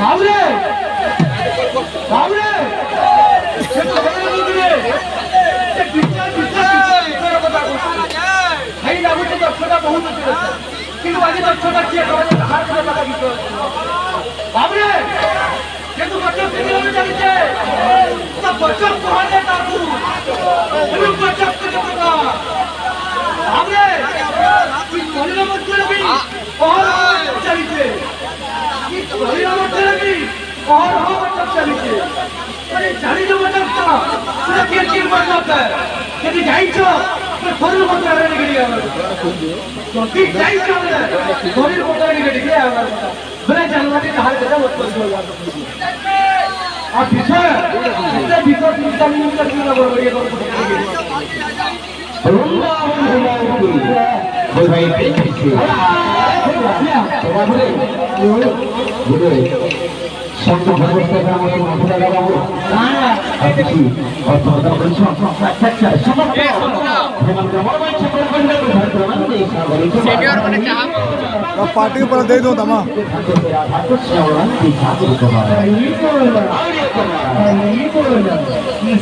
Abre! और हो मतलब चलिए अरे जानी जो मतलब था पूरा किर मतलब है यदि जाइछो तो थोड़ी बहुत रहने के लिए तो ठीक जाइछो ना थोड़ी बहुत रहने के लिए आवा बड़े जानवर के हाल करता मत करो आप पीछे इतने भीतर 3 मिनट तक ना बढ़िया करो बोल भाई पीछे संत भगवत का मत माथा लगाओ अच्छी और तुम्हारा परिचय अच्छा समझ हम कमर में चक्कर बंद कर घर प्रमाण दे सीनियर बने चाह पार्टी पर दे दो तमा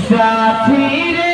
साथी रे